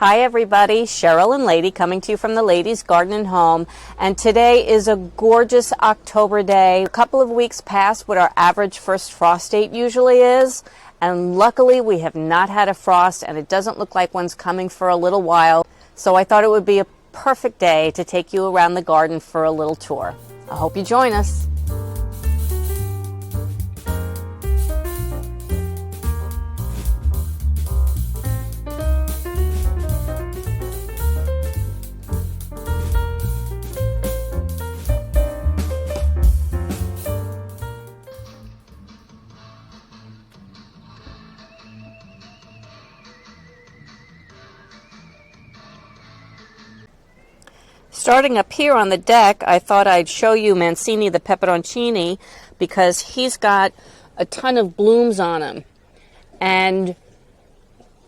Hi everybody, Cheryl and Lady coming to you from the Ladies Garden and Home, and today is a gorgeous October day. A couple of weeks past what our average first frost date usually is, and luckily we have not had a frost and it doesn't look like one's coming for a little while, so I thought it would be a perfect day to take you around the garden for a little tour. I hope you join us. Starting up here on the deck, I thought I'd show you Mancini the peperoncini because he's got a ton of blooms on him. And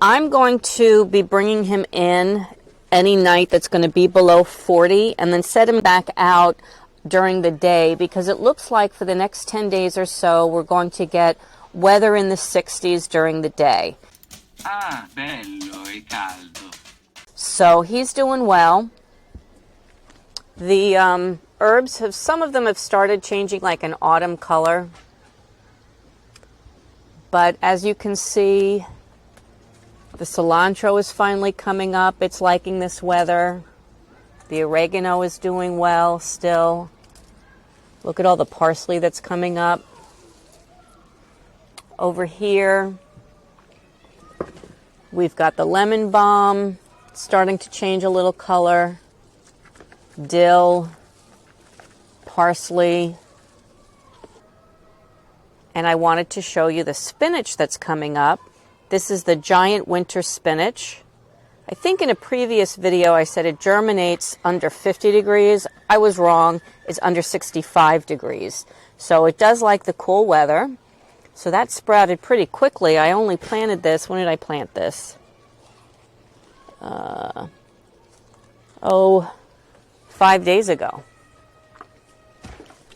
I'm going to be bringing him in any night that's going to be below 40 and then set him back out during the day because it looks like for the next 10 days or so we're going to get weather in the 60s during the day. Ah, bello e caldo. So he's doing well. The herbs some of them have started changing like an autumn color. But as you can see, the cilantro is finally coming up. It's liking this weather. The oregano is doing well still. Look at all the parsley that's coming up. Over here, we've got the lemon balm starting to change a little color. Dill, parsley, and I wanted to show you the spinach that's coming up. This is the giant winter spinach. I think in a previous video I said it germinates under 50 degrees. I was wrong. It's under 65 degrees. So it does like the cool weather. So that sprouted pretty quickly. I only planted this. When did I plant this? 5 days ago.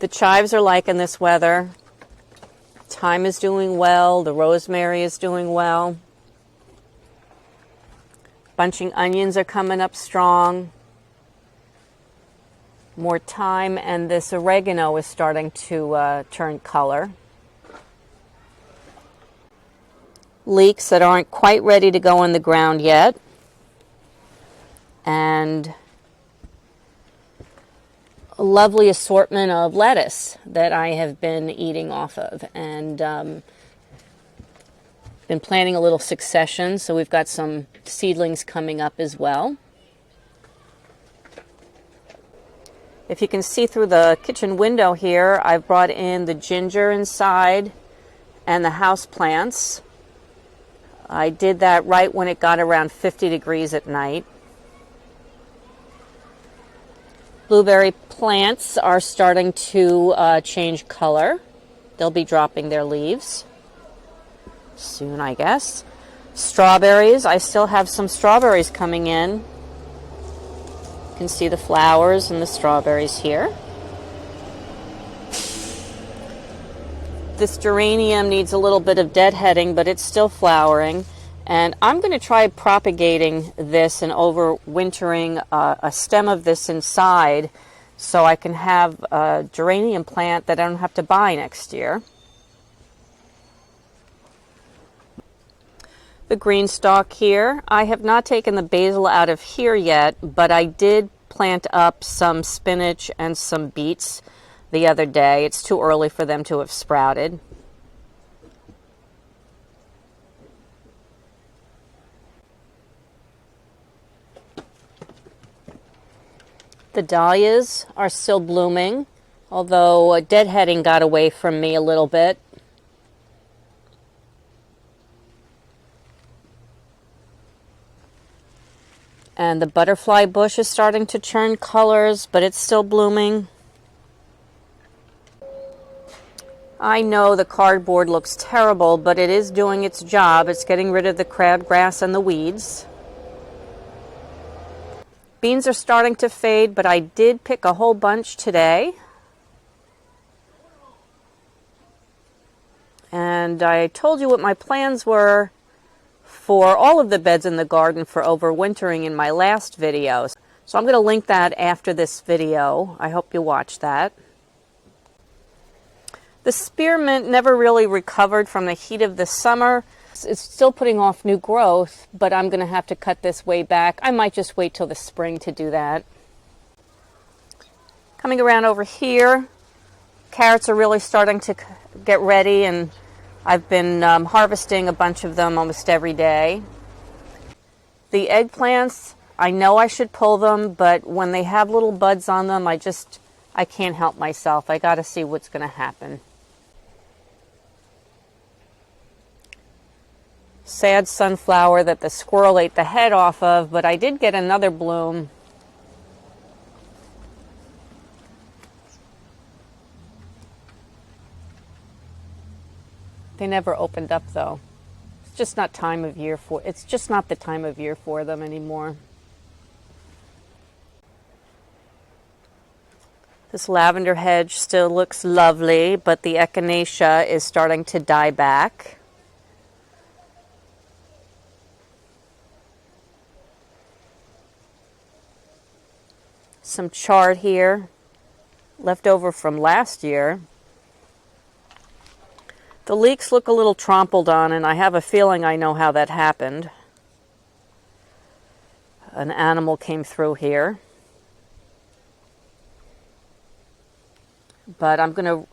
The chives are liking this weather. Thyme is doing well. The rosemary is doing well. Bunching onions are coming up strong. More thyme, and this oregano is starting to turn color. Leeks that aren't quite ready to go in the ground yet. And a lovely assortment of lettuce that I have been eating off of, and been planting a little succession, so we've got some seedlings coming up as well. If you can see through the kitchen window here, I've brought in the ginger inside and the house plants. I did that right when it got around 50 degrees at night. Blueberry plants are starting to change color. They'll be dropping their leaves soon, I guess. Strawberries, I still have some strawberries coming in. You can see the flowers and the strawberries here. This geranium needs a little bit of deadheading, but it's still flowering. And I'm going to try propagating this and overwintering a stem of this inside so I can have a geranium plant that I don't have to buy next year. The green stalk here. I have not taken the basil out of here yet, but I did plant up some spinach and some beets the other day. It's too early for them to have sprouted. The dahlias are still blooming, although deadheading got away from me a little bit. And the butterfly bush is starting to turn colors, but it's still blooming. I know the cardboard looks terrible, but it is doing its job. It's getting rid of the crabgrass and the weeds. Beans are starting to fade, but I did pick a whole bunch today. And I told you what my plans were for all of the beds in the garden for overwintering in my last video. So I'm going to link that after this video. I hope you watch that. The spearmint never really recovered from the heat of the summer. It's still putting off new growth, but I'm going to have to cut this way back. I might just wait till the spring to do that. Coming around over here, carrots are really starting to get ready, and I've been harvesting a bunch of them almost every day. The eggplants, I know I should pull them, but when they have little buds on them, I can't help myself. I got to see what's going to happen. Sad sunflower that the squirrel ate the head off of, but I did get another bloom. They never opened up though. It's just not the time of year for them anymore. This lavender hedge still looks lovely, but the echinacea is starting to die back. Some chard here, left over from last year. The leeks look a little trampled on, and I have a feeling I know how that happened. An animal came through here. But I'm going to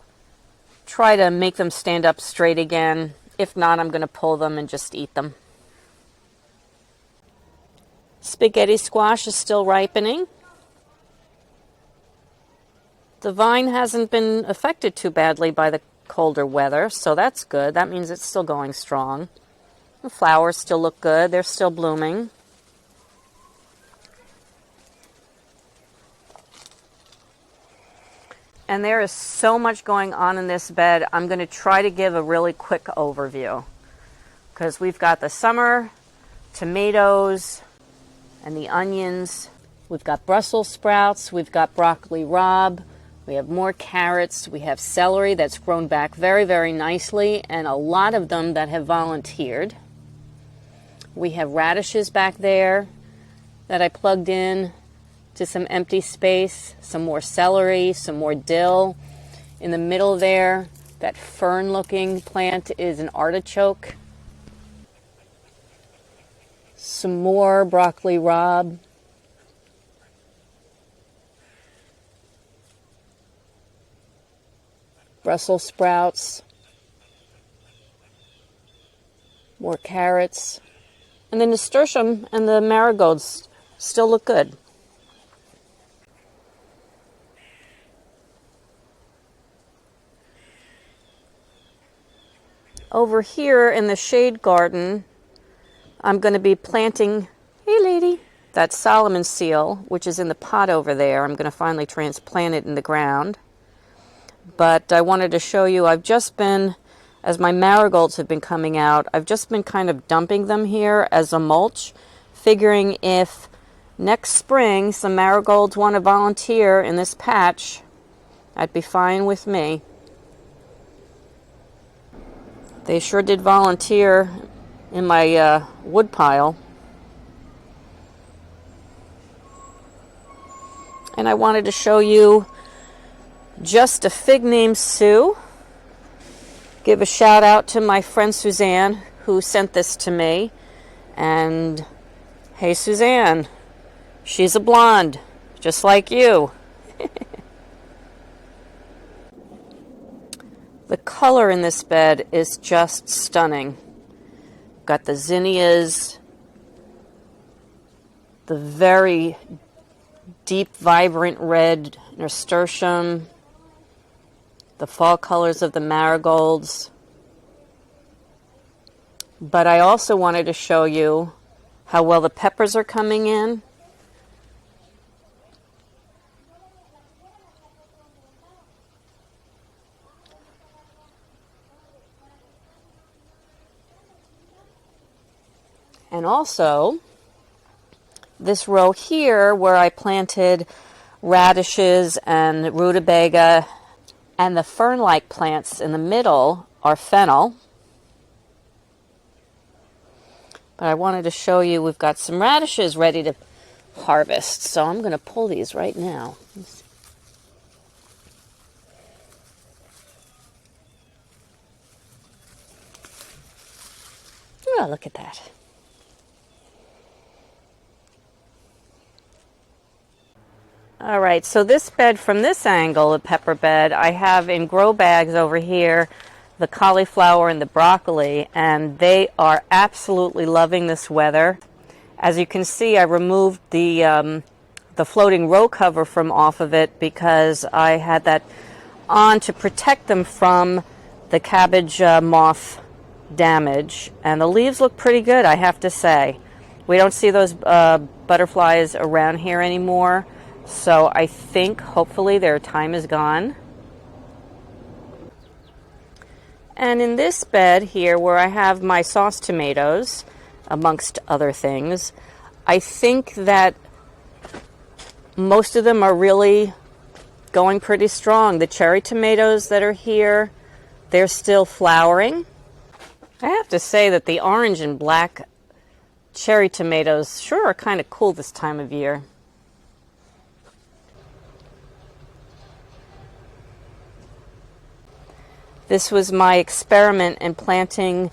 try to make them stand up straight again. If not, I'm going to pull them and just eat them. Spaghetti squash is still ripening. The vine hasn't been affected too badly by the colder weather, so that's good. That means it's still going strong. The flowers still look good. They're still blooming. And there is so much going on in this bed. I'm going to try to give a really quick overview, because we've got the summer tomatoes and the onions. We've got Brussels sprouts. We've got broccoli rabe. We have more carrots. We have celery that's grown back very, very nicely, and a lot of them that have volunteered. We have radishes back there that I plugged in to some empty space, some more celery, some more dill. In the middle there, that fern-looking plant is an artichoke. Some more broccoli rabe. Brussels sprouts, more carrots, and the nasturtium and the marigolds still look good. Over here in the shade garden, I'm going to be planting, hey lady, that Solomon seal, which is in the pot over there. I'm going to finally transplant it in the ground. But I wanted to show you, I've just been, as my marigolds have been coming out, I've just been kind of dumping them here as a mulch, figuring if next spring some marigolds want to volunteer in this patch, that'd be fine with me. They sure did volunteer in my wood pile. And I wanted to show you just a fig named Sue. Give a shout out to my friend Suzanne who sent this to me. And hey Suzanne, she's a blonde, just like you. The color in this bed is just stunning. Got the zinnias, the very deep, vibrant red nasturtium, the fall colors of the marigolds. But I also wanted to show you how well the peppers are coming in. And also, this row here where I planted radishes and rutabaga, and the fern-like plants in the middle are fennel. But I wanted to show you we've got some radishes ready to harvest. So I'm going to pull these right now. Oh, look at that. All right, so this bed from this angle, the pepper bed, I have in grow bags over here the cauliflower and the broccoli, and they are absolutely loving this weather. As you can see, I removed the floating row cover from off of it because I had that on to protect them from the cabbage moth damage, and the leaves look pretty good, I have to say. We don't see those butterflies around here anymore, so I think hopefully their time is gone. And in this bed here where I have my sauce tomatoes, amongst other things, I think that most of them are really going pretty strong. The cherry tomatoes that are here, they're still flowering. I have to say that the orange and black cherry tomatoes sure are kind of cool this time of year. This was my experiment in planting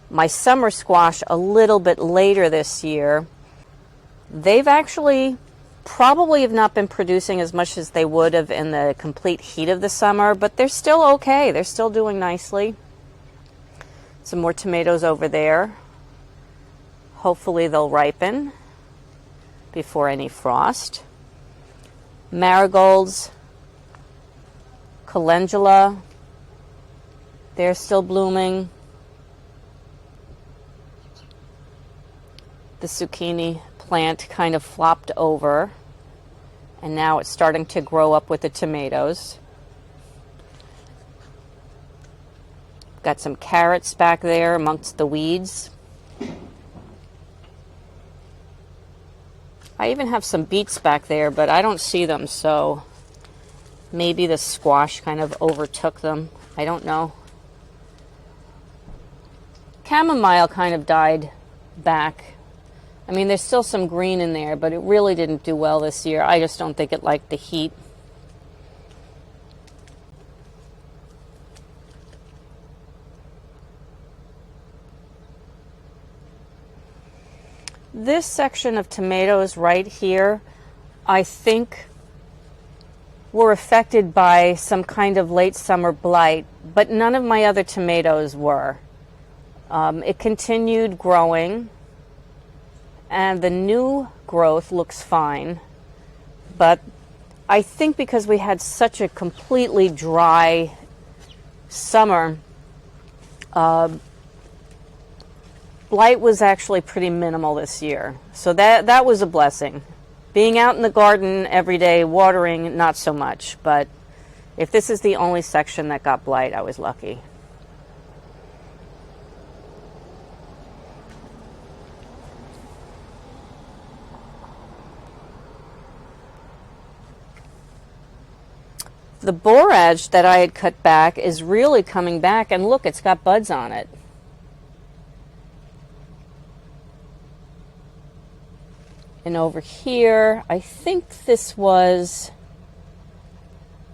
my summer squash a little bit later this year. They've actually probably have not been producing as much as they would have in the complete heat of the summer, but they're still okay. They're still doing nicely. Some more tomatoes over there. Hopefully they'll ripen before any frost. Marigolds, calendula, they're still blooming. The zucchini plant kind of flopped over, and now it's starting to grow up with the tomatoes. Got some carrots back there amongst the weeds. I even have some beets back there, but I don't see them, so maybe the squash kind of overtook them. I don't know. Chamomile kind of died back. I mean, there's still some green in there, but it really didn't do well this year. I just don't think it liked the heat. This section of tomatoes right here, I think were affected by some kind of late summer blight, but none of my other tomatoes were. It continued growing, and the new growth looks fine, but I think because we had such a completely dry summer, blight was actually pretty minimal this year. So that was a blessing. Being out in the garden every day, watering, not so much, but if this is the only section that got blight, I was lucky. The borage that I had cut back is really coming back, and look, it's got buds on it. And over here, I think this was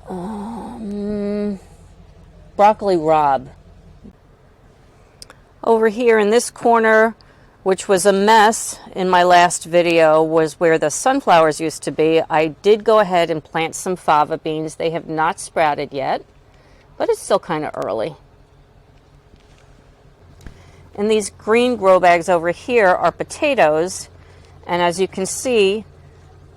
broccoli rabe. Over here in this corner, which was a mess in my last video, was where the sunflowers used to be. I did go ahead and plant some fava beans. They have not sprouted yet, but it's still kind of early. And these green grow bags over here are potatoes, and as you can see,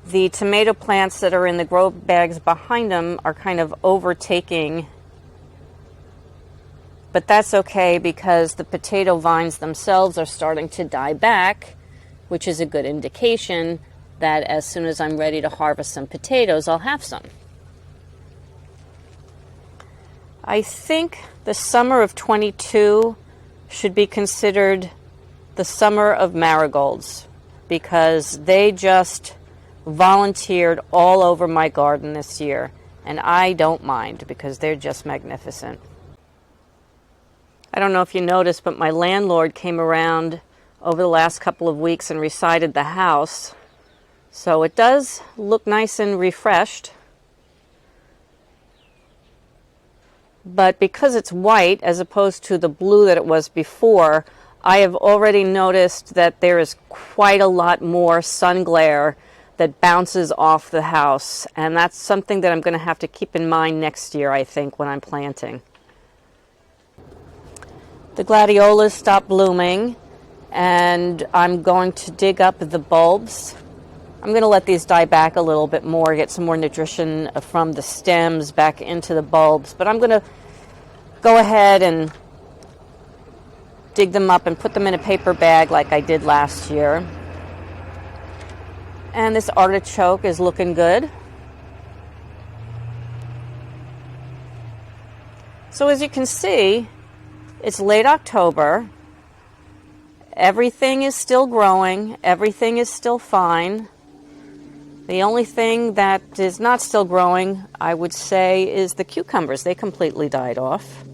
the tomato plants that are in the grow bags behind them are kind of overtaking. But that's okay because the potato vines themselves are starting to die back, which is a good indication that as soon as I'm ready to harvest some potatoes, I'll have some. I think the summer of 22 should be considered the summer of marigolds because they just volunteered all over my garden this year, and I don't mind because they're just magnificent. I don't know if you noticed, but my landlord came around over the last couple of weeks and resided the house. So it does look nice and refreshed. But because it's white as opposed to the blue that it was before, I have already noticed that there is quite a lot more sun glare that bounces off the house. And that's something that I'm going to have to keep in mind next year, I think, when I'm planting. The gladiolas stopped blooming, and I'm going to dig up the bulbs. I'm going to let these die back a little bit more, get some more nutrition from the stems back into the bulbs. But I'm going to go ahead and dig them up and put them in a paper bag like I did last year. And this artichoke is looking good. So as you can see, it's late October. Everything is still growing. Everything is still fine. The only thing that is not still growing, I would say, is the cucumbers. They completely died off.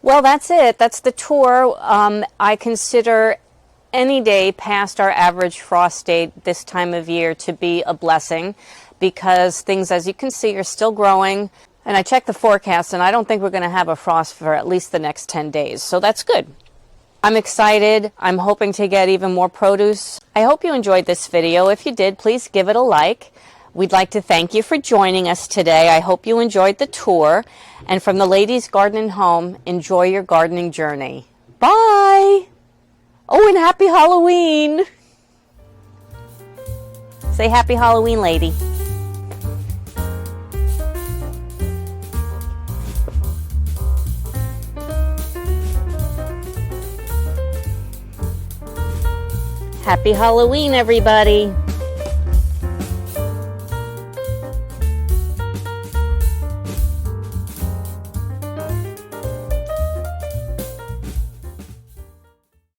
Well, that's it. That's the tour. I consider any day past our average frost date this time of year to be a blessing, because things, as you can see, are still growing. And I checked the forecast, and I don't think we're going to have a frost for at least the next 10 days. So that's good. I'm excited. I'm hoping to get even more produce. I hope you enjoyed this video. If you did, please give it a like. We'd like to thank you for joining us today. I hope you enjoyed the tour. And from the Ladies Garden and Home, enjoy your gardening journey. Bye! Oh, and happy Halloween! Say happy Halloween, lady. Happy Halloween, everybody!